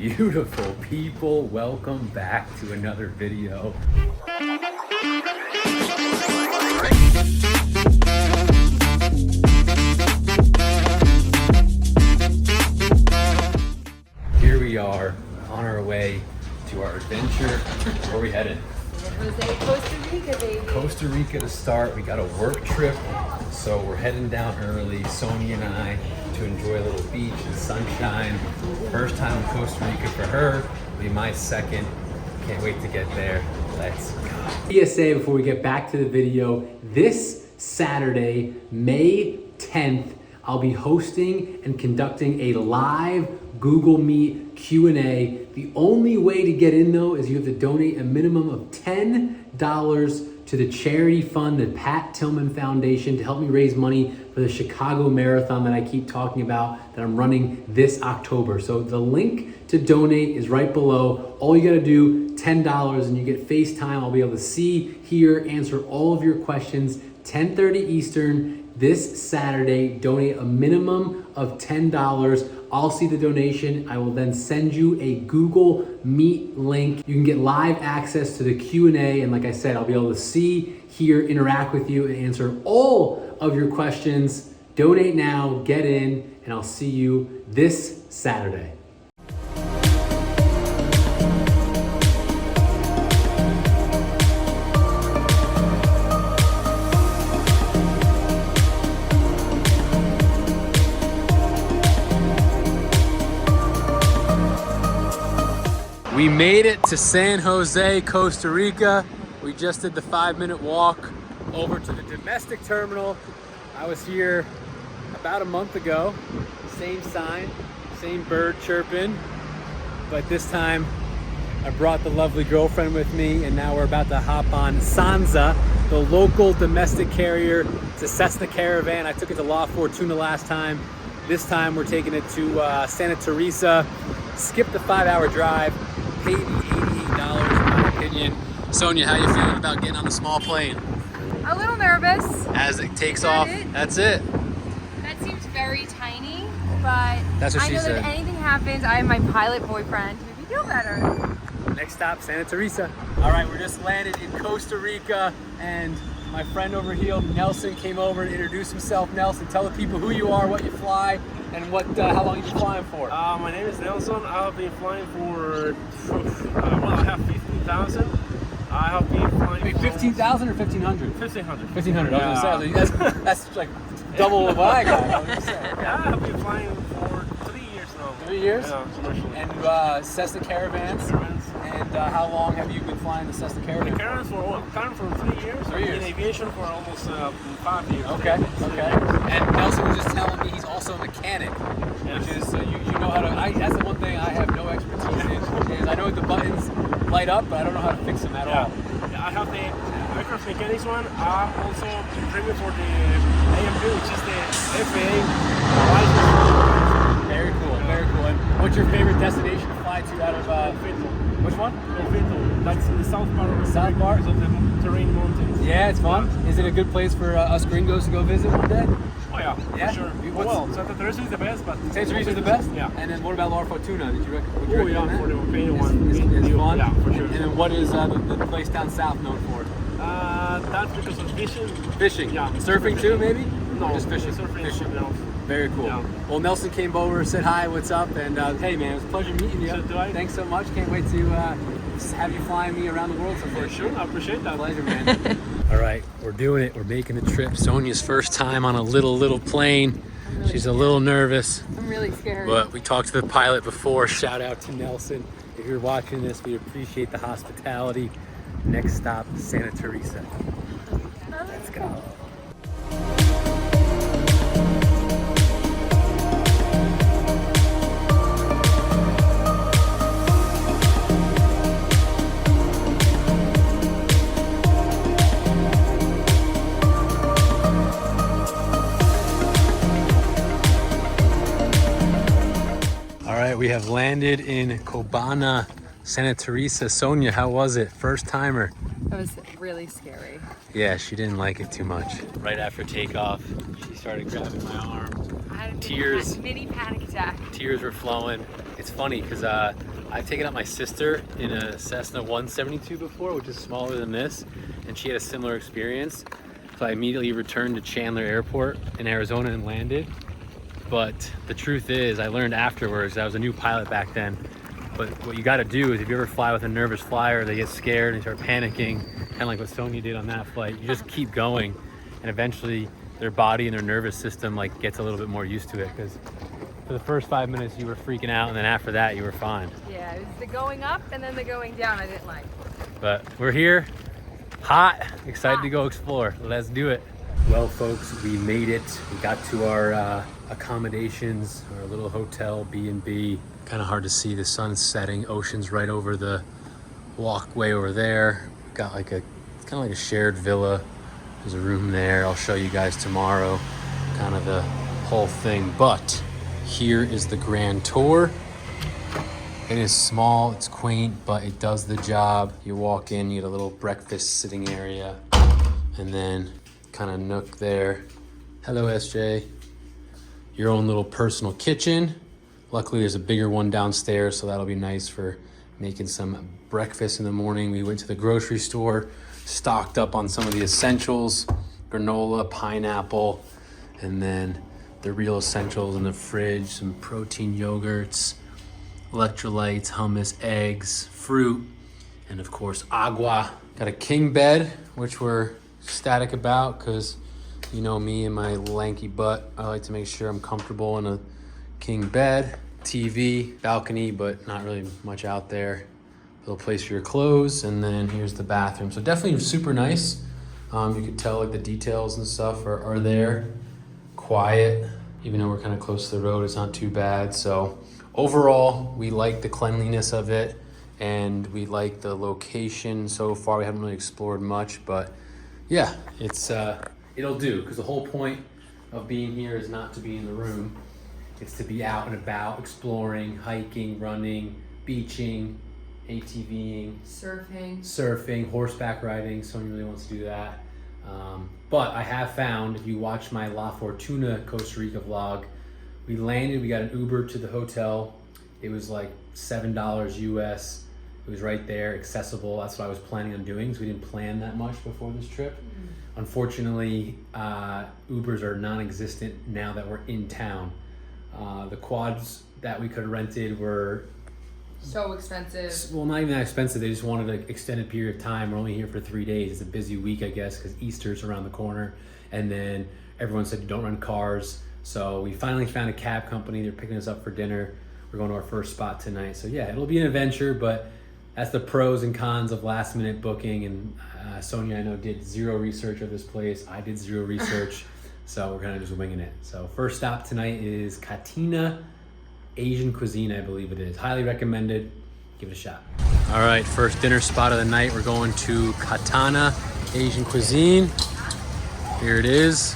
Beautiful people, welcome back to another video. Here we are on our way to our adventure. Where are we headed? Jose, Costa Rica, baby. Costa Rica to start. We got a work trip, so we're heading down early, Sonia and I, to enjoy a little beach and sunshine. First time in Costa Rica for her, will be my second. Can't wait to get there. Let's go. PSA before we get back to the video. This Saturday, May 10th, I'll be hosting and conducting a live Google Meet Q&A. The only way to get in though is you have to donate a minimum of $10 to the charity fund, the Pat Tillman Foundation, to help me raise money for the Chicago Marathon that I keep talking about that I'm running this October. So the link to donate is right below. All you gotta do, $10, and you get FaceTime. I'll be able to see, hear, answer all of your questions. 10:30 Eastern this Saturday. Donate a minimum of $10. I'll see the donation. I will then send you a Google Meet link. You can get live access to the Q&A, and like I said, I'll be able to see, hear, interact with you, and answer all of your questions. Donate now, get in, and I'll see you this Saturday. We made it to San Jose, Costa Rica. We just did the 5-minute walk over to the domestic terminal. I was here about a month ago. Same sign, same bird chirping, but this time I brought the lovely girlfriend with me, and now we're about to hop on Sanza, the local domestic carrier. It's a Cessna Caravan. I took it to La Fortuna last time. This time we're taking it to Santa Teresa. Skipped the 5-hour drive. Paid me $88 in my opinion. Sonia, how you feeling about getting on the small plane? A little nervous. As it takes off, that's it. That seems very tiny, but That's what I she know said. that if anything happens, I have my pilot boyfriend to make me feel better. Next stop, Santa Teresa. All right, we're just landed in Costa Rica, and my friend over here, Nelson, came over and introduced himself. Nelson, tell the people who you are, what you fly, and how long you've been flying for. My name is Nelson. I've been flying for, I have 15,000. I have been flying. Wait, 15,000 or 1,500? 1,500. 1,500. I was gonna say, that's like double what I got. I was gonna say. Yeah, I have been flying for 3 years now. 3 years? Yeah, commercially. And Cessna Caravans. And how long have you been flying the Cessna Caravan? The Caravan for 3 years. 3 years. In aviation for almost 5 years. Okay. And Nelson was just telling me he's also a mechanic, Yes. which is you know how to. That's the one thing I have no expertise in. Is I know the buttons light up, but I don't know how to fix them at all. Yeah, I have the aircraft mechanics one. I'm also training for the AMP, which is the FAA license. Very cool. Very cool. And what's your favorite destination to fly to out of? Which one? That's the south part of the South part? of the terrain mountains. Yeah, it's fun. Is it a good place for us gringos to go visit one day? Oh yeah, Yeah? for sure. What's- Well, Santa Teresa is the best, but Santa Teresa is the best? Yeah. And then what about La Fortuna? Would you Oh yeah, recommend for the that? volcano one. It's fun? Yeah, for sure. And then what is the place down south known for? That's because of fishing. Fishing? Yeah. Surfing too, maybe? No, Or just fishing? Surfing. Fishing. No. Very cool. Yeah. Well, Nelson came over, said hi, what's up, and hey man, it was a pleasure meeting you. So do I. Thanks so much. Can't wait to have you flying me around the world someday. For sure, I appreciate that. Pleasure, man. All right, we're doing it. We're making the trip. Sonia's first time on a little plane. She's a little nervous, I'm really scared. but we talked to the pilot before. Shout out to Nelson. If you're watching this, we appreciate the hospitality. Next stop, Santa Teresa. Let's go. All right, we have landed in Cobana, Santa Teresa. Sonia, how was it? First timer. It was really scary. Yeah, she didn't like it too much. Right after takeoff, she started grabbing my arm. I had a Tears. mini panic attack. Tears were flowing. It's funny because I've taken out my sister in a Cessna 172 before, which is smaller than this, and she had a similar experience. So I immediately returned to Chandler Airport in Arizona and landed. But the truth is, I learned afterwards, I was a new pilot back then, but what you got to do is if you ever fly with a nervous flyer, they get scared and start panicking, kind of like what Sonia did on that flight. You just keep going, and eventually their body and their nervous system like gets a little bit more used to it, because for the first 5 minutes you were freaking out, and then after that you were fine. Yeah, it was the going up and then the going down I didn't like. But we're here, hot, excited to go explore. Let's do it. Well, folks, we made it. We got to our accommodations, our little hotel, B&B. Kind of hard to see, the sun's setting, ocean's right over the walkway over there. Got like it's kind of like a shared villa. There's a room there. I'll show you guys tomorrow, kind of the whole thing. But here is the grand tour. It is small, it's quaint, but it does the job. You walk in, you get a little breakfast sitting area, and then kind of nook there. Hello, SJ. Your own little personal kitchen. Luckily, there's a bigger one downstairs, so that'll be nice for making some breakfast in the morning. We went to the grocery store, stocked up on some of the essentials, granola, pineapple, and then the real essentials in the fridge, some protein yogurts, electrolytes, hummus, eggs, fruit, and of course, agua. Got a king bed, which we're ecstatic about because you know me and my lanky butt. I like to make sure I'm comfortable in a king bed. TV, balcony, but not really much out there. Little place for your clothes, and then here's the bathroom. So definitely super nice. You can tell like the details and stuff are there. Quiet, even though we're kind of close to the road, it's not too bad. So overall, we like the cleanliness of it, and we like the location so far. We haven't really explored much, but yeah, it's it'll do, because the whole point of being here is not to be in the room. It's to be out and about, exploring, hiking, running, beaching, ATVing, surfing, horseback riding. Someone really wants to do that. But I have found, if you watch my La Fortuna Costa Rica vlog, we landed, we got an Uber to the hotel. It was like $7 US. It was right there, accessible. That's what I was planning on doing, so we didn't plan that much before this trip. Unfortunately, Ubers are non-existent now that we're in town. The quads that we could have rented were So expensive. well, not even that expensive. They just wanted an extended period of time. We're only here for 3 days. It's a busy week, I guess, because Easter's around the corner. And then everyone said, don't rent cars. So we finally found a cab company. They're picking us up for dinner. We're going to our first spot tonight. So yeah, it'll be an adventure, but that's the pros and cons of last minute booking. And Sonia, I know, did zero research of this place. I did zero research. So we're kind of just winging it. So first stop tonight is Katina Asian cuisine, I believe it is. Highly recommended. Give it a shot. All right, first dinner spot of the night. We're going to Katana Asian cuisine. Here it is.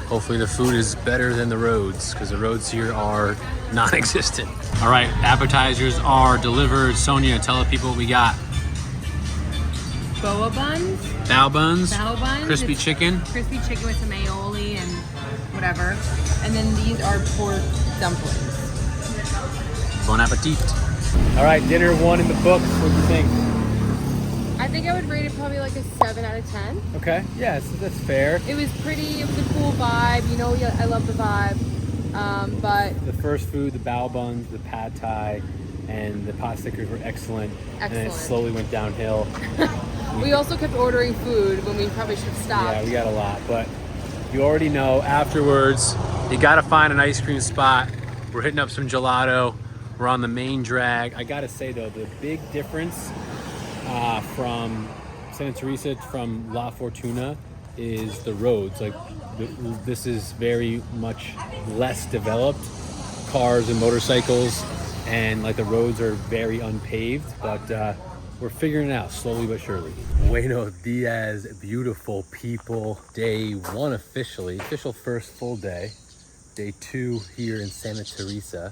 Hopefully the food is better than the roads, because the roads here are non-existent. All right, appetizers are delivered. Sonia, tell the people what we got. Boa buns. Bao buns. Bao buns. Crispy It's chicken. Crispy chicken with some aioli and whatever. And then these are pork dumplings. Bon appetit. All right, dinner one in the books. What do you think? I think I would rate it probably like a 7 out of 10. Okay, yeah, that's fair. It was pretty, it was a cool vibe. You know, I love the vibe. But The first food, the bao buns, the pad thai, and the pot stickers were excellent. And then it Excellent. slowly went downhill. we also kept ordering food when we probably should have stopped. Yeah, we got a lot, but you already know afterwards, you gotta find an ice cream spot. We're hitting up some gelato. We're on the main drag. I gotta say though, the big difference from Santa Teresa from La Fortuna is the roads. Like this is very much less developed, cars and motorcycles, and like the roads are very unpaved, but we're figuring it out slowly but surely. Buenos dias, beautiful people. Day one official first full day. Day 2 here in Santa Teresa.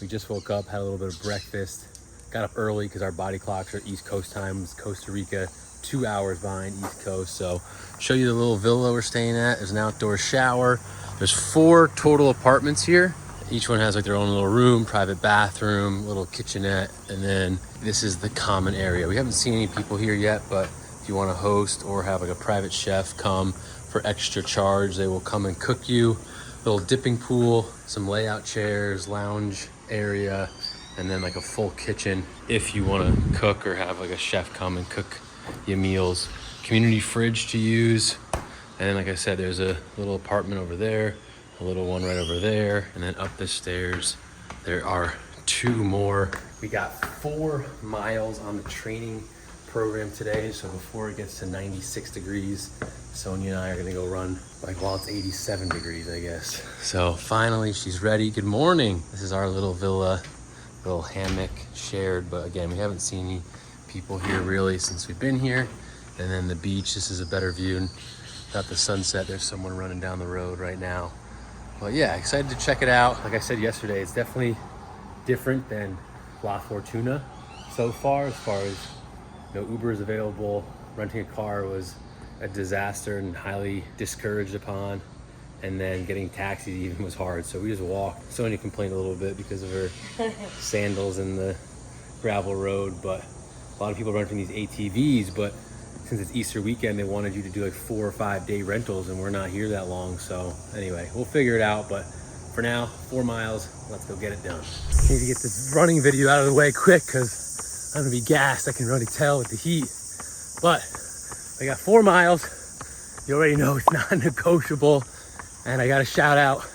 We just woke up, had a little bit of breakfast, got up early because our body clocks are East Coast times. Costa Rica, 2 hours behind East Coast. So show you the little villa we're staying at. There's an outdoor shower. There's 4 total apartments here. Each one has like their own little room, private bathroom, little kitchenette, and then this is the common area. We haven't seen any people here yet, but if you want to host or have like a private chef come for extra charge, they will come and cook you. Little dipping pool, some layout chairs, lounge area, and then like a full kitchen if you want to cook or have like a chef come and cook your meals. Community fridge to use. And then like I said, there's a little apartment over there, a little one right over there, and then up the stairs there are 2 more. We got 4 miles on the training program today, so before it gets to 96 degrees, Sonia and I are gonna go run like while it's 87 degrees, I guess. So finally she's ready. Good morning. This is our little villa, little hammock shared, but again, we haven't seen any people here really since we've been here. And then the beach, this is a better view. Got the sunset, there's someone running down the road right now. But yeah, excited to check it out. Like I said yesterday, it's definitely different than La Fortuna so far as no Uber is available. Renting a car was a disaster and highly discouraged upon. And then getting taxis even was hard. So we just walked. Sonia complained a little bit because of her sandals in the gravel road, but a lot of people renting these ATVs, but since it's Easter weekend, they wanted you to do like 4 or 5 day rentals, and we're not here that long. So anyway, we'll figure it out. But for now, 4 miles, let's go get it done. Need to get this running video out of the way quick because I'm gonna be gassed. I can already tell with the heat. But I got 4 miles. You already know it's non-negotiable. And I got to shout out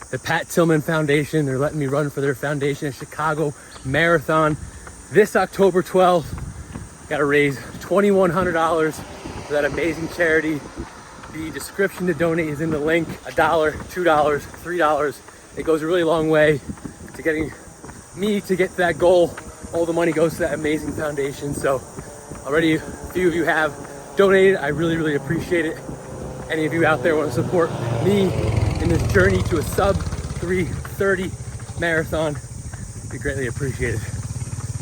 the Pat Tillman Foundation. They're letting me run for their foundation at Chicago Marathon this October 12th. Got to raise $2,100 for that amazing charity. The description to donate is in the link. $1, $2, $3. It goes a really long way to getting me to get to that goal. All the money goes to that amazing foundation. So already a few of you have donated. I really, really appreciate it. Any of you out there want to support me in this journey to a sub 3:30 marathon, it'd be greatly appreciated.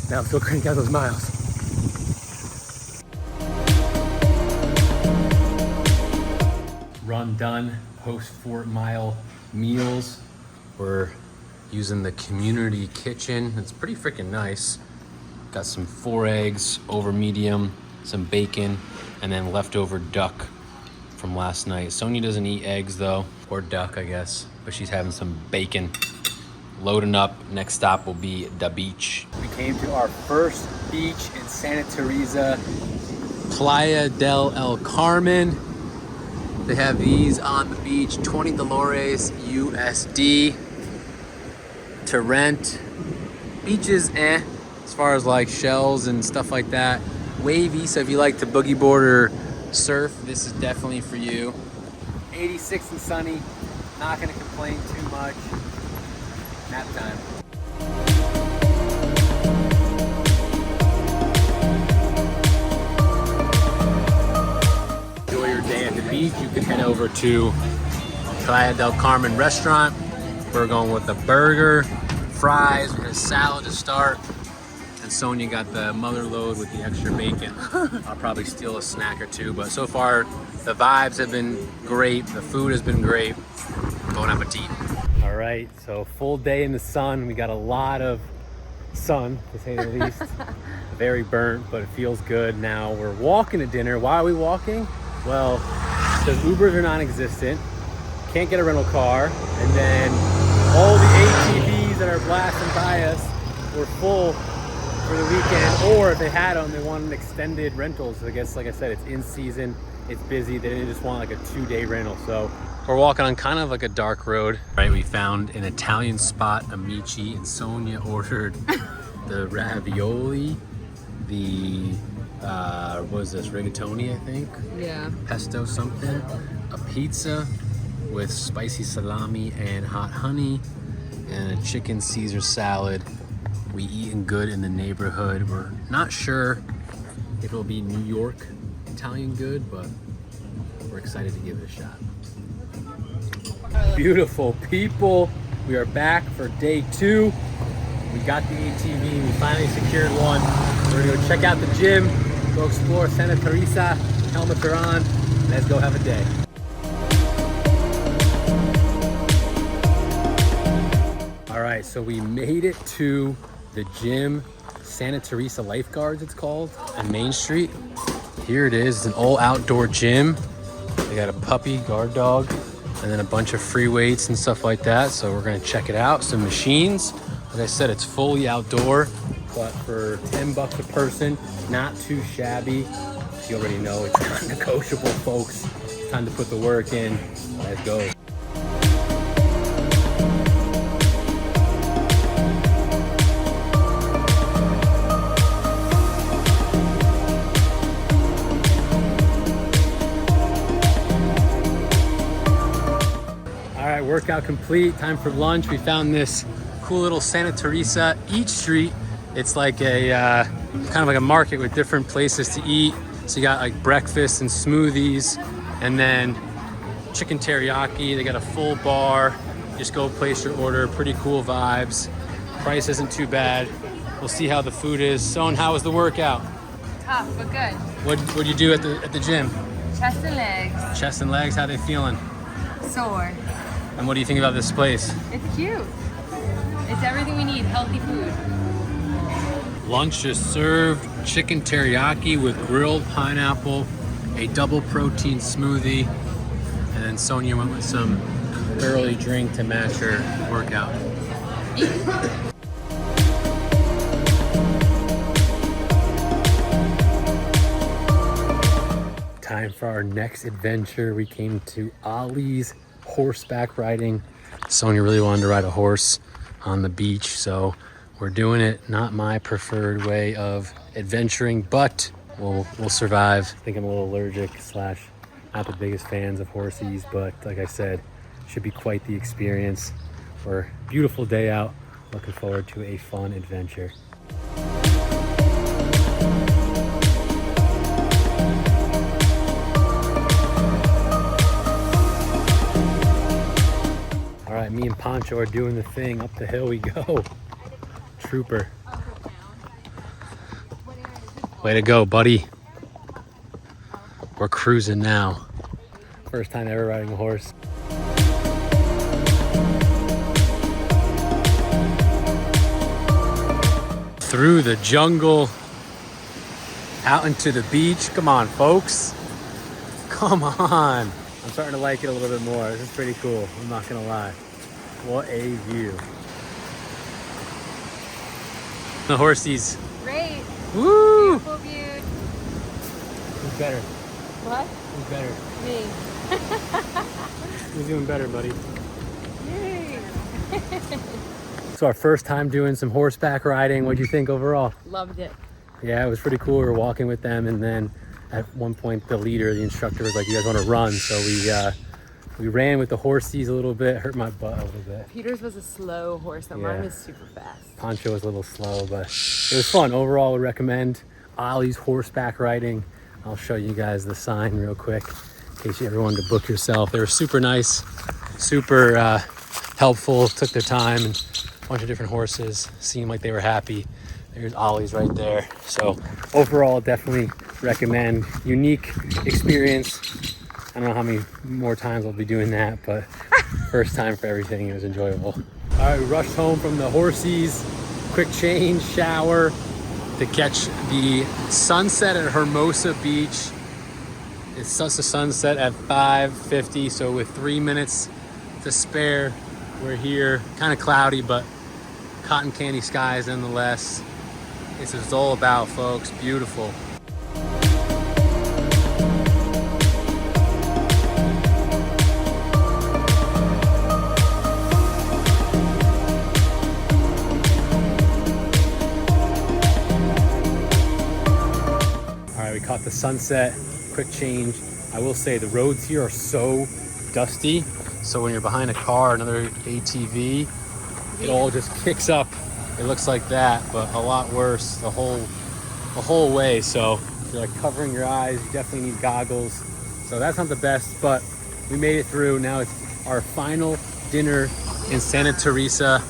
Now let's go crank out those miles. Run done, post 4 mile meals. We're using the community kitchen. It's pretty freaking nice. Got some 4 eggs over medium, some bacon, and then leftover duck from last night. Sonia doesn't eat eggs though, or duck I guess, but she's having some bacon. Loading up, next stop will be the beach. We came to our first beach in Santa Teresa, Playa del El Carmen. They have these on the beach, 20 $20 USD to rent. Beaches, as far as like shells and stuff like that. Wavy, so if you like to boogie board or surf, this is definitely for you. 86 and sunny, not gonna complain too much. Nap time. Enjoy your day at the beach. You can head over to Playa del Carmen restaurant. We're going with a burger, fries, and a salad to start. And Sonia got the mother load with the extra bacon. I'll probably steal a snack or 2, but so far the vibes have been great. The food has been great. Bon appetit. All right, so full day in the sun. We got a lot of sun, to say the least. Very burnt, but it feels good. Now we're walking to dinner. Why are we walking? Well, because Ubers are non-existent. Can't get a rental car. And then all the ATVs that are blasting by us were full for the weekend, or if they had them, they wanted extended rentals. So I guess, like I said, it's in season, it's busy. They didn't just want like a 2-day rental. So we're walking on kind of like a dark road. Right, we found an Italian spot, Amici, and Sonia ordered the ravioli, the what was this, rigatoni, I think? Yeah. Pesto something, a pizza with spicy salami and hot honey, and a chicken Caesar salad. We eating good in the neighborhood. We're not sure if it'll be New York Italian good, but we're excited to give it a shot. Beautiful people. We are back for day 2. We got the ATV. We finally secured one. We're gonna go check out the gym, go explore Santa Teresa. Helmets are on. Let's go have a day. right, so we made it to the gym, Santa Teresa Lifeguards it's called, on Main Street. Here it is, it's an all outdoor gym. They got a puppy, guard dog, and then a bunch of free weights and stuff like that. So we're gonna check it out, some machines. Like I said, it's fully outdoor, but for 10 bucks a person, not too shabby. You already know it's not negotiable, folks. Time to put the work in, let's go. Workout complete, time for lunch. We found this cool little Santa Teresa Eat Street. It's like a kind of like a market with different places to eat. So you got like breakfast and smoothies, and then chicken teriyaki. They got a full bar. Just go place your order. Pretty cool vibes. Price isn't too bad. We'll see how the food is. Son, how was the workout? Tough, but good. What'd you do at the gym? Chest and legs. Chest and legs. How they feeling? Sore. And what do you think about this place? It's cute. It's everything we need, healthy food. Lunch just served, chicken teriyaki with grilled pineapple, a double protein smoothie, and then Sonia went with some early drink to match her workout. Time for our next adventure. We came to Ollie's Horseback riding. Sonia really wanted to ride a horse on the beach, so we're doing it. Not my preferred way of adventuring, but we'll survive. I think I'm a little allergic / not the biggest fans of horses, but like I said, should be quite the experience. For a beautiful day out, looking forward to a fun adventure. All right, me and Pancho are doing the thing. Up the hill we go. Trooper. Way to go, buddy. We're cruising now. First time ever riding a horse. Through the jungle, out into the beach. Come on, folks. Come on. I'm starting to like it a little bit more. This is pretty cool, I'm not gonna lie. What a view. The horsies. Great. Woo! Beautiful view. Who's better? What? Who's better? Me. Who's doing better, buddy? Yay. So our first time doing some horseback riding. What'd you think overall? Loved it. Yeah, it was pretty cool. We were walking with them, and then at one point the instructor was like, you guys want to run? So we ran with the horsies a little bit. Hurt my butt a little bit. Peter's was a slow horse, though. Mine was super fast. Pancho was a little slow, but it was fun. Overall, I would recommend Ollie's Horseback riding. I'll show you guys the sign real quick in case you ever wanted to book yourself. They were super nice, super helpful, took their time, and a bunch of different horses. Seemed like they were happy. There's Ollie's right there. So overall, definitely recommend. Unique experience. I don't know how many more times I'll be doing that, but first time for everything. It was enjoyable. All right, we rushed home from the horsies. Quick change, shower to catch the sunset at Hermosa Beach. It sets the sunset at 5:50, so with 3 minutes to spare, we're here. Kind of cloudy, but cotton candy skies nonetheless. This is all about, folks. Beautiful. We caught the sunset. Quick change. I will say the roads here are so dusty, so when you're behind a car, another ATV, it all just kicks up. It looks like that, but a lot worse the whole way. So if you're like covering your eyes, you definitely need goggles. So that's not the best, but we made it through. Now it's our final dinner in Santa Teresa.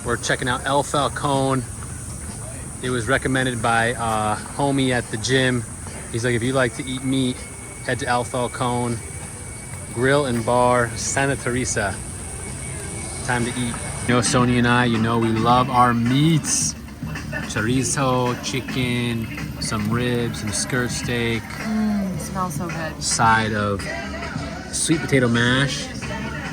We're checking out El Falcon. It was recommended by a homie at the gym. He's like, if you like to eat meat, head to El Falcon Grill and Bar, Santa Teresa. Time to eat. You know, Sonia and I, you know, we love our meats. Chorizo, chicken, some ribs, some skirt steak. It smells so good. Side of sweet potato mash.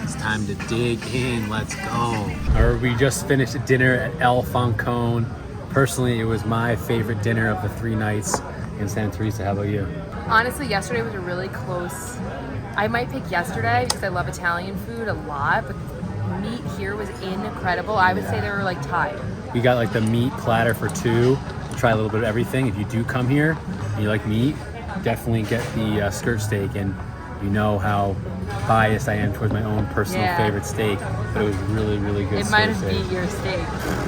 It's time to dig in. Let's go. We just finished dinner at El Falcon. Personally, it was my favorite dinner of the 3 nights in Santa Teresa. How about you? Honestly, yesterday was a really close. I might pick yesterday because I love Italian food a lot, but the meat here was incredible. I would say they were like tied. We got like the meat platter for 2. Try a little bit of everything. If you do come here and you like meat, definitely get the skirt steak. And you know how biased I am towards my own personal favorite steak, but it was really, really good. It might have beat your steak.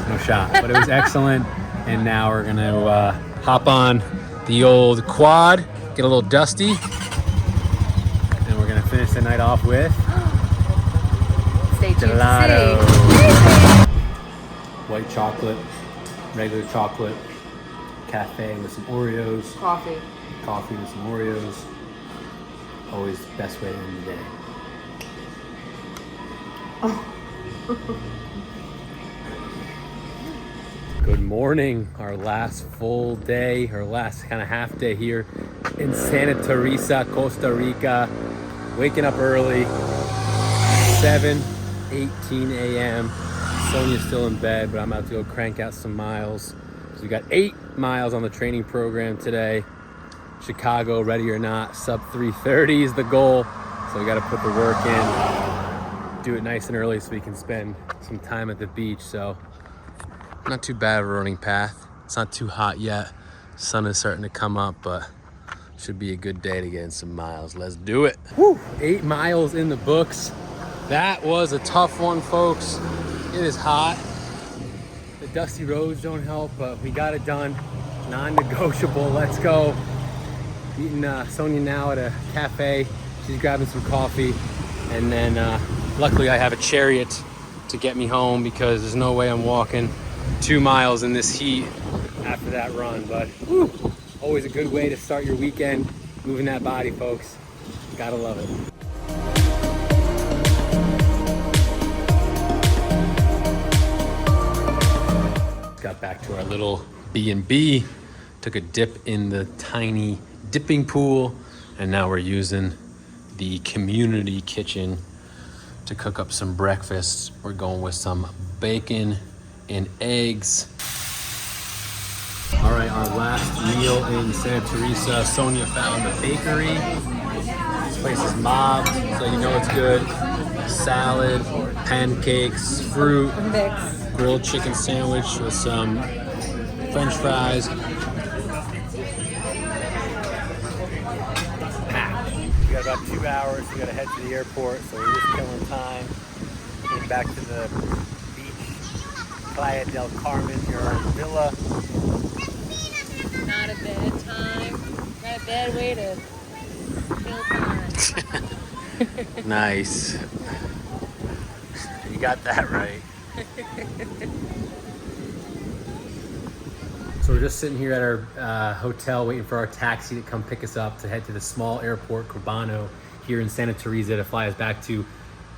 No shot, but it was excellent. And now we're gonna hop on the old quad, get a little dusty, and we're gonna finish the night off with Stay tuned gelato. to see. White chocolate, regular chocolate, cafe with some Oreos, coffee with some Oreos. Always the best way to end the day. Good morning, our last full day, our last kind of half day here in Santa Teresa, Costa Rica. Waking up early, 7:18 a.m. Sonia's still in bed, but I'm about to go crank out some miles. So we got 8 miles on the training program today. Chicago, ready or not, sub 3:30 is the goal. So we got to put the work in, do it nice and early so we can spend some time at the beach. So not too bad of a running path. It's not too hot yet. Sun is starting to come up, but should be a good day to get in some miles. Let's do it. Woo! 8 miles in the books. That was a tough one, folks. It is hot. The dusty roads don't help, but we got it done. Non-negotiable. Let's go. Meeting Sonia now at a cafe. She's grabbing some coffee. And then luckily I have a chariot to get me home because there's no way I'm walking 2 miles in this heat after that run. But whew, always a good way to start your weekend, moving that body, folks. Gotta love it. Got back to our little B&B, took a dip in the tiny dipping pool, and now we're using the community kitchen to cook up some breakfast. We're going with some bacon and eggs. All right, our last meal in Santa Teresa. Sonia found the bakery. This place is mobbed, so you know it's good. Salad, pancakes, fruit, grilled chicken sandwich with some French fries. We got about 2 hours. We got to head to the airport, so we're just killing time. Getting back to the beach, Playa del Carmen, your villa. Not a bad time. Not a bad way to kill time. Nice. You got that right. So we're just sitting here at our hotel waiting for our taxi to come pick us up to head to the small airport, Cubano, here in Santa Teresa to fly us back to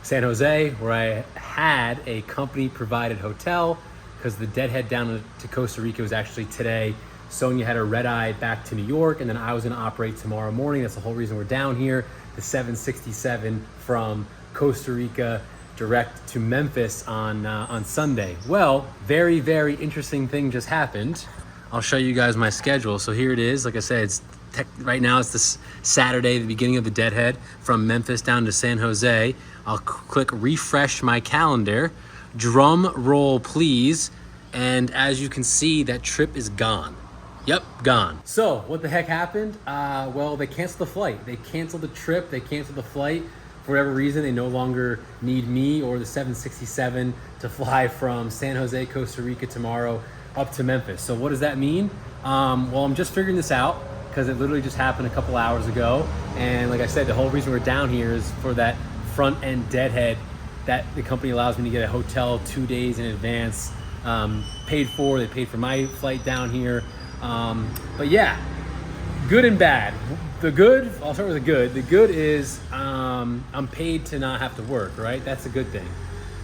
San Jose, where I had a company-provided hotel because the deadhead down to Costa Rica was actually today. Sonia had a red-eye back to New York, and then I was gonna operate tomorrow morning. That's the whole reason we're down here. The 767 from Costa Rica direct to Memphis on Sunday. Well, very, very interesting thing just happened. I'll show you guys my schedule. So here it is. Like I said, it's right now it's this Saturday, the beginning of the deadhead from Memphis down to San Jose. I'll click refresh my calendar. Drum roll, please. And as you can see, that trip is gone. Yep, gone. So what the heck happened? Well, they canceled the flight. They canceled the trip. They canceled the flight. For whatever reason, they no longer need me or the 767 to fly from San Jose, Costa Rica tomorrow up to Memphis. So what does that mean? Well, I'm just figuring this out because it literally just happened a couple hours ago. And like I said, the whole reason we're down here is for that front end deadhead that the company allows me to get a hotel 2 days in advance, paid for. They paid for my flight down here. But yeah, good and bad. The good, I'll start with the good. The good is I'm paid to not have to work, right? That's a good thing.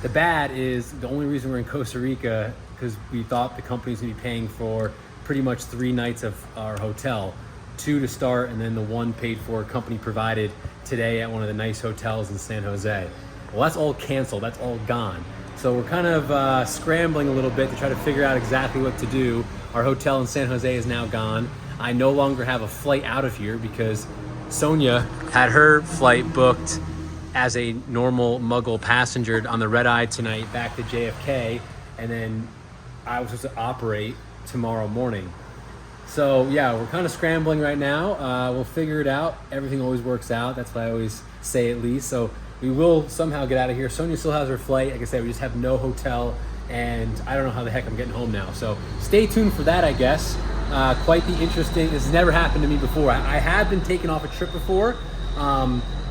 The bad is the only reason we're in Costa Rica because we thought the company's gonna be paying for pretty much 3 nights of our hotel, 2 to start, and then the 1 paid for company provided today at one of the nice hotels in San Jose. Well, that's all canceled, that's all gone. So we're kind of scrambling a little bit to try to figure out exactly what to do. Our hotel in San Jose is now gone. I no longer have a flight out of here because Sonia had her flight booked as a normal Muggle passenger on the red eye tonight back to JFK, and then I was supposed to operate tomorrow morning. So yeah, we're kind of scrambling right now. We'll figure it out. Everything always works out. That's what I always say, at least. So we will somehow get out of here. Sonia still has her flight. Like I said, we just have no hotel, and I don't know how the heck I'm getting home now. So stay tuned for that, I guess. Quite the interesting. This has never happened to me before. I have been taken off a trip before,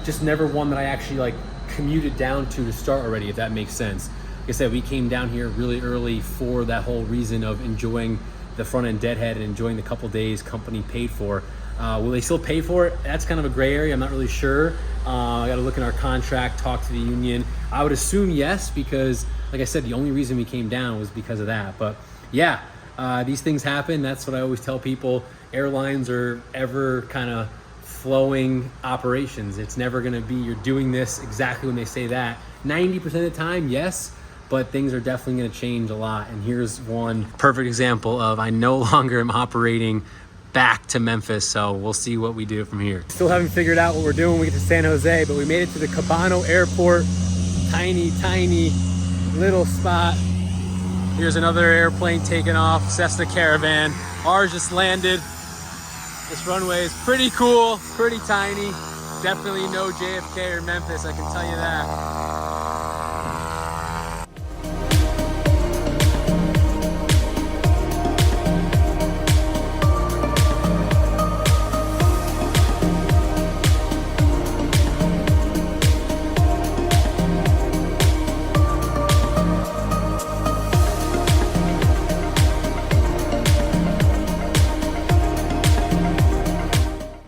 just never one that I actually like commuted down to start already, if that makes sense. Like I said, we came down here really early for that whole reason of enjoying the front end deadhead and enjoying the couple days company paid for. Will they still pay for it? That's kind of a gray area. I'm not really sure. I got to look in our contract, talk to the union. I would assume yes, because like I said, the only reason we came down was because of that. But yeah, these things happen. That's what I always tell people. Airlines are ever kind of flowing operations. It's never going to be you're doing this exactly when they say that. 90% of the time, yes, but things are definitely going to change a lot. And here's one perfect example of I no longer am operating back to Memphis, so we'll see what we do from here. Still haven't figured out what we're doing when we get to San Jose, but we made it to the Cabano Airport. Tiny little spot. Here's another airplane taking off, Cessna Caravan. Ours just landed. This runway is pretty cool, pretty tiny. Definitely no JFK or Memphis, I can tell you that.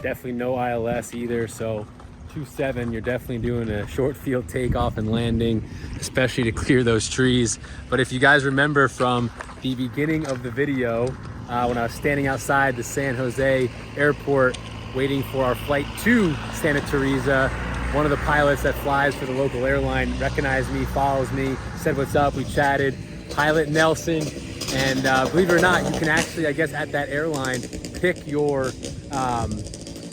Definitely no ILS either, so 2.7, you're definitely doing a short field takeoff and landing, especially to clear those trees. But if you guys remember from the beginning of the video, when I was standing outside the San Jose airport waiting for our flight to Santa Teresa, one of the pilots that flies for the local airline recognized me, follows me, said what's up, we chatted. Pilot Nelson, and believe it or not, you can actually, I guess, at that airline pick your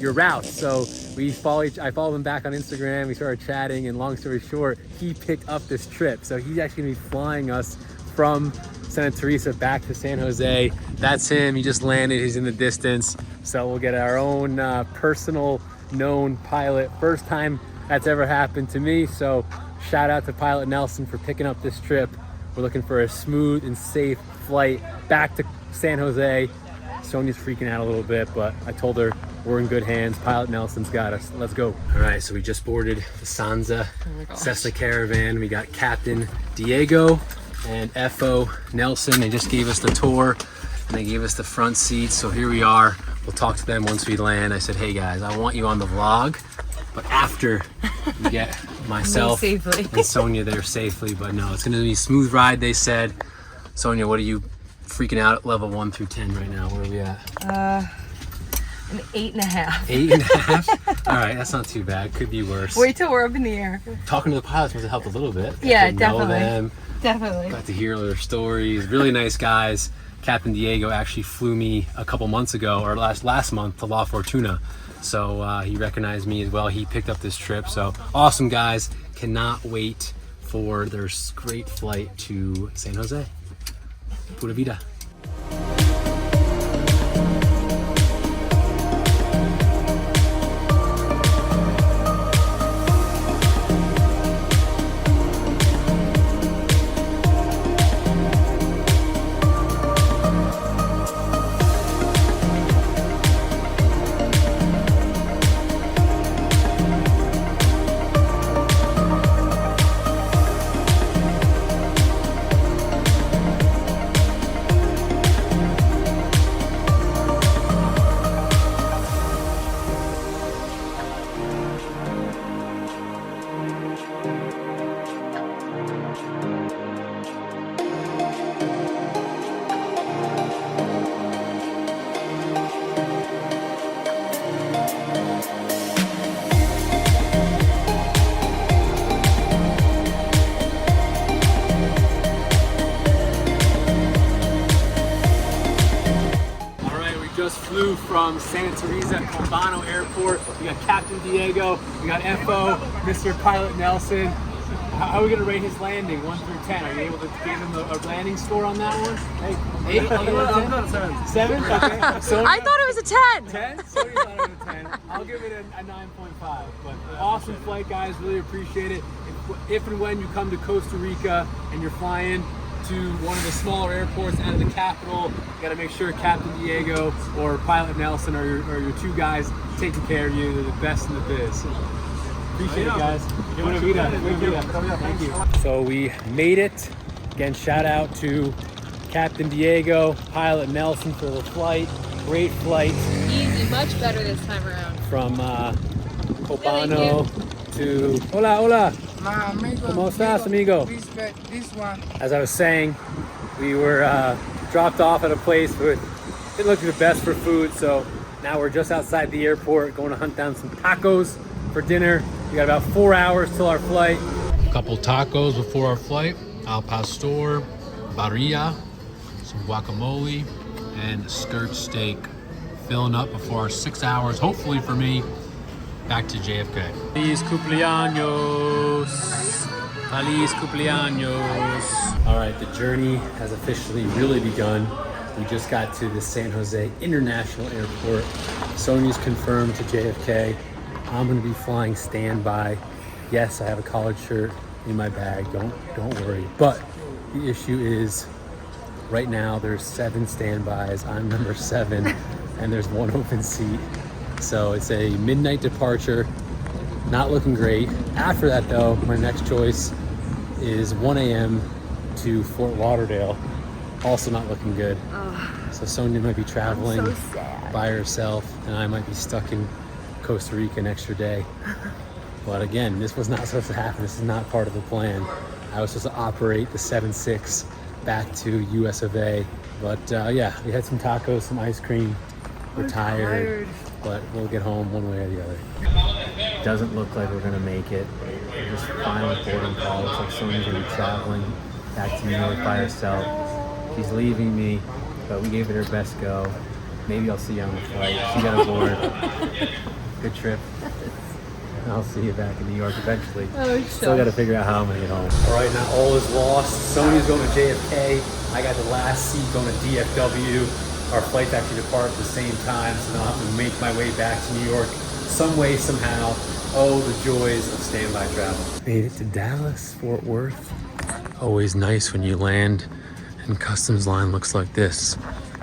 route. So I followed him back on Instagram, we started chatting, and long story short, he picked up this trip. So he's actually gonna be flying us from Santa Teresa back to San Jose. That's him, he just landed, he's in the distance. So we'll get our own personal known pilot. First time that's ever happened to me. So shout out to Pilot Nelson for picking up this trip. We're looking for a smooth and safe flight back to San Jose. Sonia's freaking out a little bit, but I told her we're in good hands. Pilot Nelson's got us. Let's go. All right, so we just boarded the Sansa Cessna Caravan. We got Captain Diego and FO Nelson. They just gave us the tour and they gave us the front seats. So here we are. We'll talk to them once we land. I said, hey guys, I want you on the vlog, but after you get myself and Sonia there safely. But no, it's gonna be a smooth ride, they said. Sonia, what are you freaking out at level 1 through 10 right now? Where are we at? An 8.5. 8.5? All right, that's not too bad. Could be worse. Wait till we're up in the air. Talking to the pilots must have helped a little bit. Yeah, definitely. Know definitely. them. Definitely. Got to hear their stories. Really nice guys. Captain Diego actually flew me a couple months ago, or last month, to La Fortuna. So he recognized me as well. He picked up this trip. So awesome guys. Cannot wait for their great flight to San Jose. Pura vida. just flew from Santa Teresa Cubano Airport. We got Captain Diego, we got FO, Mr. Pilot Nelson. How are we gonna rate his landing, 1 through 10? Are you able to give him a landing score on that one? Hey, 8? I'm not 7. 7? Okay. So I thought it was a 10. 10? So you thought it was a 10. I'll give it a 9.5. But awesome flight, guys. Really appreciate it. If and when you come to Costa Rica and you're flying to one of the smaller airports out of the capital, you gotta make sure Captain Diego or Pilot Nelson are your two guys taking care of you. They're the best in the biz. Appreciate it, guys. Buena vida. Buena vida. Thank you. So we made it. Again, shout out to Captain Diego, Pilot Nelson for the flight. Great flight. Easy, much better this time around. From Cubano to... Hola, hola. My amigo, ¿Cómo estás, amigo? This one. As I was saying, we were dropped off at a place where it didn't look the best for food, so now we're just outside the airport going to hunt down some tacos for dinner. We got about 4 hours till our flight. A couple tacos before our flight. Al pastor, barilla, some guacamole, and skirt steak. Filling up before our 6 hours, hopefully for me, back to JFK. Feliz cumpleaños. Feliz cumpleaños. All right, the journey has officially really begun. We just got to the San Jose International Airport. Sonia's confirmed to JFK. I'm gonna be flying standby. Yes, I have a collared shirt in my bag, don't worry. But the issue is, right now there's 7 standbys. I'm number 7, and there's 1 open seat. So it's a midnight departure, not looking great. After that though, my next choice is 1 a.m. to Fort Lauderdale. Also not looking good. So Sonia might be traveling so sad. by herself, and I might be stuck in Costa Rica an extra day. But again, this was not supposed to happen. This is not part of the plan. I was supposed to operate the 7-6 back to US of A. But yeah, we had some tacos, some ice cream. We're tired, but we'll get home one way or the other. Doesn't look like we're gonna make it. We're just final boarding call. Looks like Sonia's gonna be traveling back to New York by herself. She's leaving me, but we gave it her best go. Maybe I'll see you on the flight. She got aboard. Good trip. I'll see you back in New York eventually. Oh, Still got to figure out how I'm gonna get home. All right, now all is lost. Sonia's going to JFK. I got the last seat going to DFW. Our flights actually depart at the same time, so now I'll have to make my way back to New York some way, somehow. Oh, the joys of standby travel. Made it to Dallas, Fort Worth. Always nice when you land and customs line looks like this.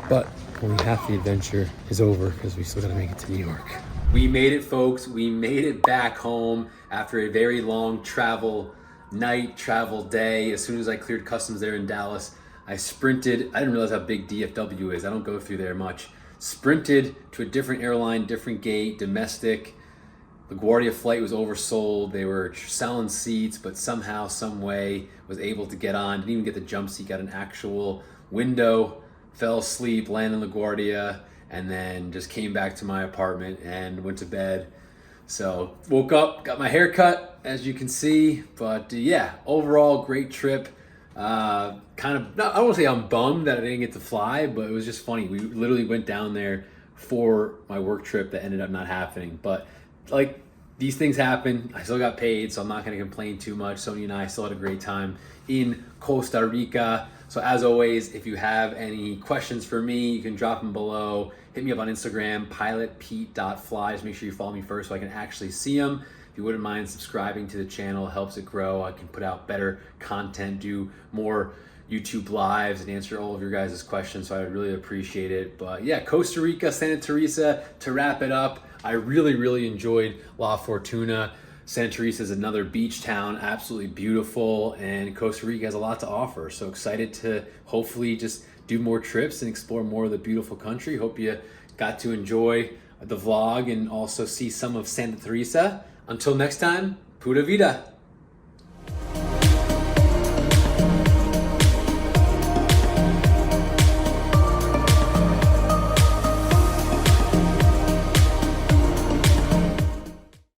But only half the adventure is over because we still got to make it to New York. We made it, folks. We made it back home after a very long travel night, travel day. As soon as I cleared customs there in Dallas, I sprinted. I didn't realize how big DFW is. I don't go through there much. Sprinted to a different airline, different gate, domestic. LaGuardia flight was oversold. They were selling seats, but somehow, some way, was able to get on. Didn't even get the jump seat, got an actual window. Fell asleep, landed in LaGuardia, and then just came back to my apartment and went to bed. So woke up, got my hair cut, as you can see. But yeah, overall great trip. I don't want to say I'm bummed that I didn't get to fly, but it was just funny. We literally went down there for my work trip that ended up not happening. But like, these things happen. I still got paid, so I'm not going to complain too much. Sonia and I still had a great time in Costa Rica. So as always, if you have any questions for me, you can drop them below. Hit me up on Instagram, pilotpete.fly. Just make sure you follow me first so I can actually see them. If you wouldn't mind subscribing to the channel, it helps it grow. I can put out better content, do more YouTube lives, and answer all of your guys' questions. So I would really appreciate it. But yeah, Costa Rica, Santa Teresa, to wrap it up, I really enjoyed La Fortuna. Santa Teresa is another beach town, absolutely beautiful, and Costa Rica has a lot to offer. So excited to hopefully just do more trips and explore more of the beautiful country. Hope you got to enjoy the vlog and also see some of Santa Teresa. Until next time, pura vida.